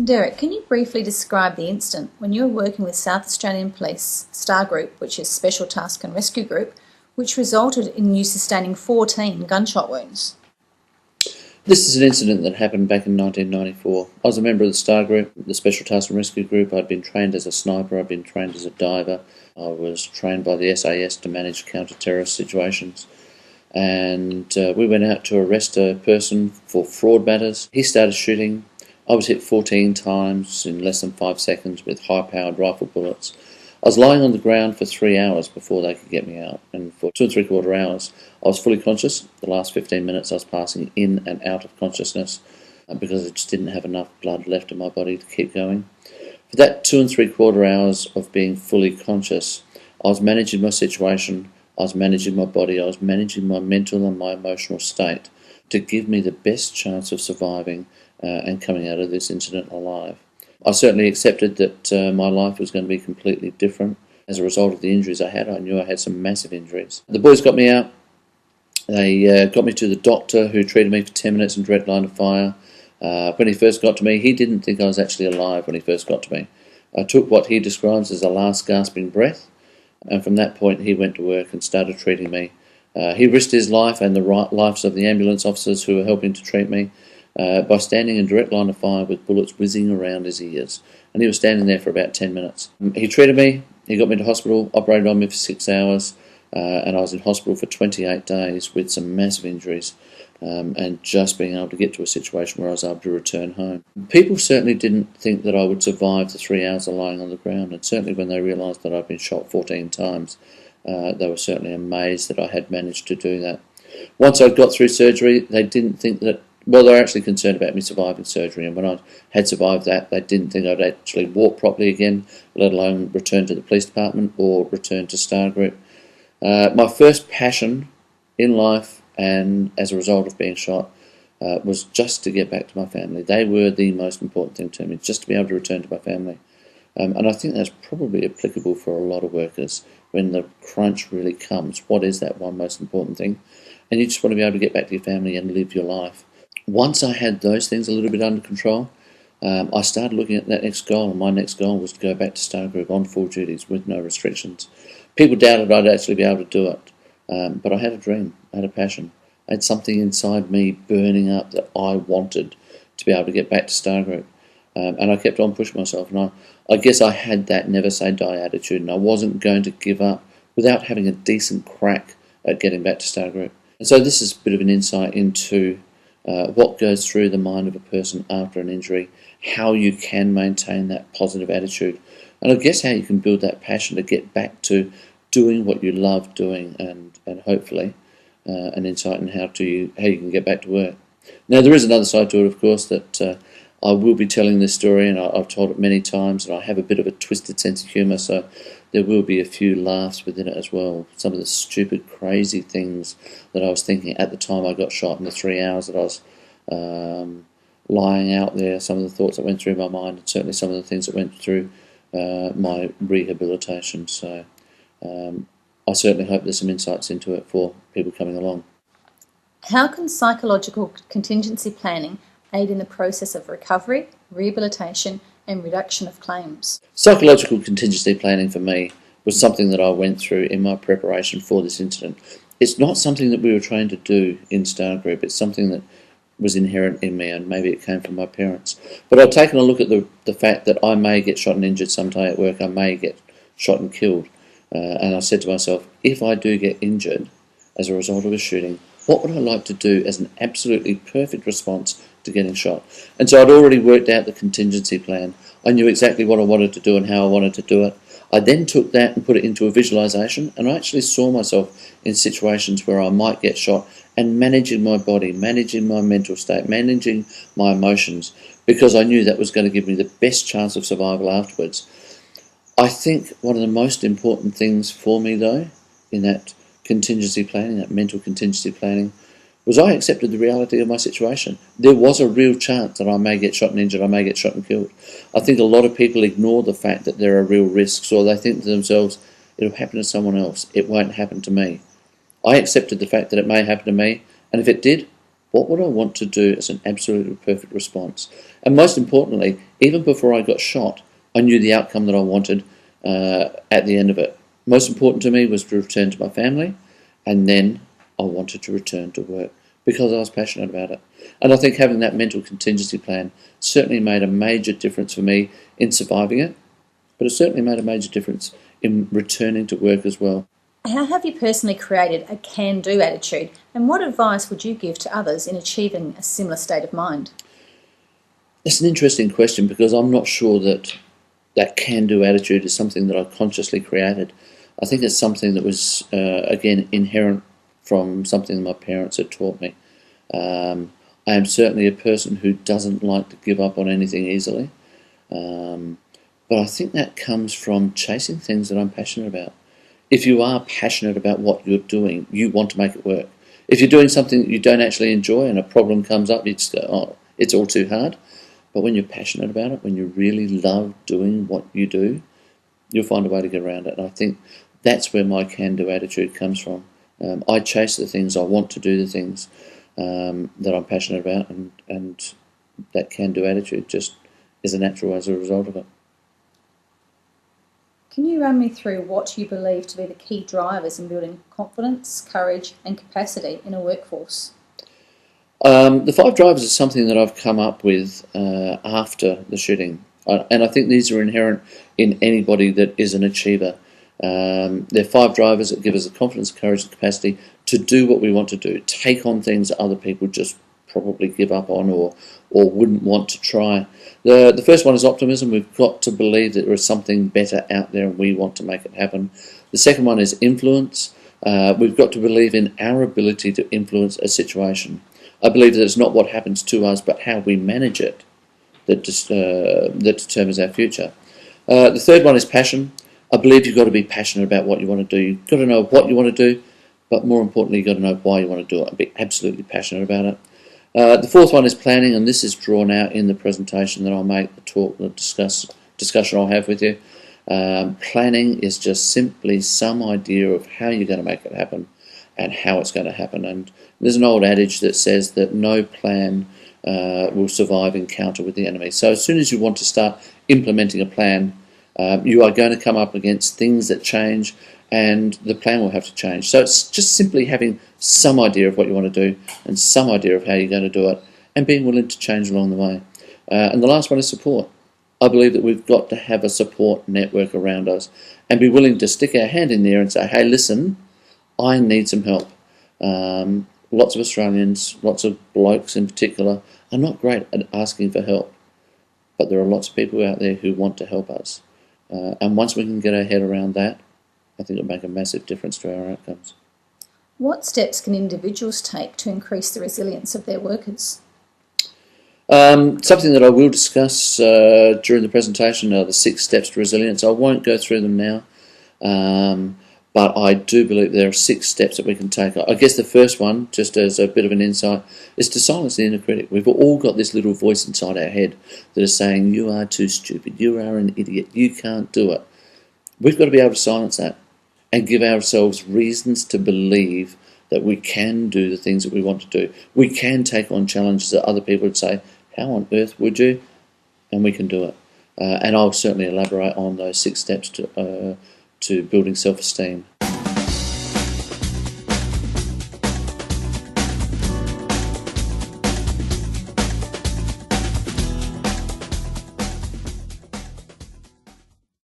Derrick, can you briefly describe the incident when you were working with South Australian Police STAR Group, which is Special Task and Rescue Group, which resulted in you sustaining 14 gunshot wounds? This is an incident that happened back in 1994. I was a member of the STAR Group, the Special Task and Rescue Group. I'd been trained as a sniper, I'd been trained as a diver. I was trained by the SAS to manage counter-terrorist situations. And we went out to arrest a person for fraud matters. He started shooting. I was hit 14 times in less than 5 seconds with high-powered rifle bullets. I was lying on the ground for 3 hours before they could get me out, and for 2 3/4 hours I was fully conscious. The last 15 minutes I was passing in and out of consciousness because I just didn't have enough blood left in my body to keep going. For that 2 3/4 hours of being fully conscious, I was managing my situation, I was managing my body, I was managing my mental and my emotional state to give me the best chance of surviving and coming out of this incident alive. I certainly accepted that my life was going to be completely different as a result of the injuries I had. I knew I had some massive injuries. The boys got me out. They got me to the doctor, who treated me for 10 minutes in direct line of fire. When he first got to me, he didn't think I was actually alive when he first got to me. I took what he describes as a last gasping breath, and from that point he went to work and started treating me. He risked his life and the lives of the ambulance officers who were helping to treat me by standing in direct line of fire with bullets whizzing around his ears. And he was standing there for about 10 minutes. He treated me, he got me to hospital, operated on me for 6 hours, and I was in hospital for 28 days with some massive injuries, and just being able to get to a situation where I was able to return home. People certainly didn't think that I would survive the 3 hours of lying on the ground, and certainly when they realised that I'd been shot 14 times, they were certainly amazed that I had managed to do that. Once I got through surgery, they didn't think that, well, they were actually concerned about me surviving surgery, and when I had survived that, they didn't think I'd actually walk properly again, let alone return to the police department or return to STAR Group. My first passion in life, and as a result of being shot, was just to get back to my family. They were the most important thing to me, just to be able to return to my family. And I think that's probably applicable for a lot of workers. When the crunch really comes, what is that one most important thing? And you just want to be able to get back to your family and live your life. Once I had those things a little bit under control, I started looking at that next goal, and my next goal was to go back to STAR Group on full duties with no restrictions. People doubted I'd actually be able to do it, but I had a dream, I had a passion. I had something inside me burning up that I wanted to be able to get back to STAR Group. And I kept on pushing myself, and I guess I had that never say die attitude, and I wasn't going to give up without having a decent crack at getting back to STAR Group. And so this is a bit of an insight into what goes through the mind of a person after an injury, how you can maintain that positive attitude, and I guess how you can build that passion to get back to doing what you love doing, and hopefully an insight in how you can get back to work. Now, there is another side to it, of course, that I will be telling this story, and I've told it many times, and I have a bit of a twisted sense of humour, so there will be a few laughs within it as well. Some of the stupid, crazy things that I was thinking at the time I got shot, in the 3 hours that I was lying out there, some of the thoughts that went through my mind, and certainly some of the things that went through my rehabilitation. So I certainly hope there's some insights into it for people coming along. How can psychological contingency planning aid in the process of recovery, rehabilitation and reduction of claims? Psychological contingency planning for me was something that I went through in my preparation for this incident. It's not something that we were trained to do in STAR Group. It's something that was inherent in me, and maybe it came from my parents. But I've taken a look at the fact that I may get shot and injured someday at work. I may get shot and killed. And I said to myself, if I do get injured as a result of a shooting, what would I like to do as an absolutely perfect response to getting shot? And so I'd already worked out the contingency plan. I knew exactly what I wanted to do and how I wanted to do it. I then took that and put it into a visualization, and I actually saw myself in situations where I might get shot and managing my body, managing my mental state, managing my emotions, because I knew that was going to give me the best chance of survival afterwards. I think one of the most important things for me, though, in that contingency planning, that mental contingency planning, was I accepted the reality of my situation. There was a real chance that I may get shot and injured, I may get shot and killed. I think a lot of people ignore the fact that there are real risks, or they think to themselves, it'll happen to someone else, it won't happen to me. I accepted the fact that it may happen to me, and if it did, what would I want to do as an absolutely perfect response? And most importantly, even before I got shot, I knew the outcome that I wanted at the end of it. Most important to me was to return to my family, and then I wanted to return to work because I was passionate about it. And I think having that mental contingency plan certainly made a major difference for me in surviving it, but it certainly made a major difference in returning to work as well. How have you personally created a can-do attitude, and what advice would you give to others in achieving a similar state of mind? It's an interesting question because I'm not sure that that can-do attitude is something that I consciously created. I think it's something that was, again, inherent from something that my parents had taught me. I am certainly a person who doesn't like to give up on anything easily, but I think that comes from chasing things that I'm passionate about. If you are passionate about what you're doing, you want to make it work. If you're doing something that you don't actually enjoy and a problem comes up, you just go, oh, it's all too hard. But when you're passionate about it, when you really love doing what you do, you'll find a way to get around it. And I think that's where my can-do attitude comes from. I chase the things, I want to do the things that I'm passionate about, and that can-do attitude just is a natural as a result of it. Can you run me through what you believe to be the key drivers in building confidence, courage and capacity in a workforce? The 5 drivers is something that I've come up with after the shooting, and I think these are inherent in anybody that is an achiever. They're 5 drivers that give us the confidence, courage and capacity to do what we want to do, take on things that other people just probably give up on or wouldn't want to try. The first one is optimism. We've got to believe that there is something better out there and we want to make it happen. The second one is influence. We've got to believe in our ability to influence a situation. I believe that it's not what happens to us but how we manage it that determines our future. The third one is passion. I believe you've got to be passionate about what you want to do. You've got to know what you want to do, but more importantly, you've got to know why you want to do it and be absolutely passionate about it. The fourth one is planning, and this is drawn out in the presentation that I'll make, the talk, the discussion I'll have with you. Planning is just simply some idea of how you're going to make it happen and how it's going to happen. And there's an old adage that says that no plan will survive encounter with the enemy. So as soon as you want to start implementing a plan, you are going to come up against things that change, and the plan will have to change. So it's just simply having some idea of what you want to do and some idea of how you're going to do it and being willing to change along the way. And the last one is support. I believe that we've got to have a support network around us and be willing to stick our hand in there and say, hey, listen, I need some help. Lots of Australians, lots of blokes in particular, are not great at asking for help. But there are lots of people out there who want to help us. And once we can get our head around that, I think it'll make a massive difference to our outcomes. What steps can individuals take to increase the resilience of their workers? Something that I will discuss during the presentation are the 6 steps to resilience. I won't go through them now, but I do believe there are 6 steps that we can take. I guess the first one, just as a bit of an insight, is to silence the inner critic. We've all got this little voice inside our head that is saying, you are too stupid, you are an idiot, you can't do it. We've got to be able to silence that and give ourselves reasons to believe that we can do the things that we want to do. We can take on challenges that other people would say, how on earth would you? And we can do it. And I'll certainly elaborate on those 6 steps to building self-esteem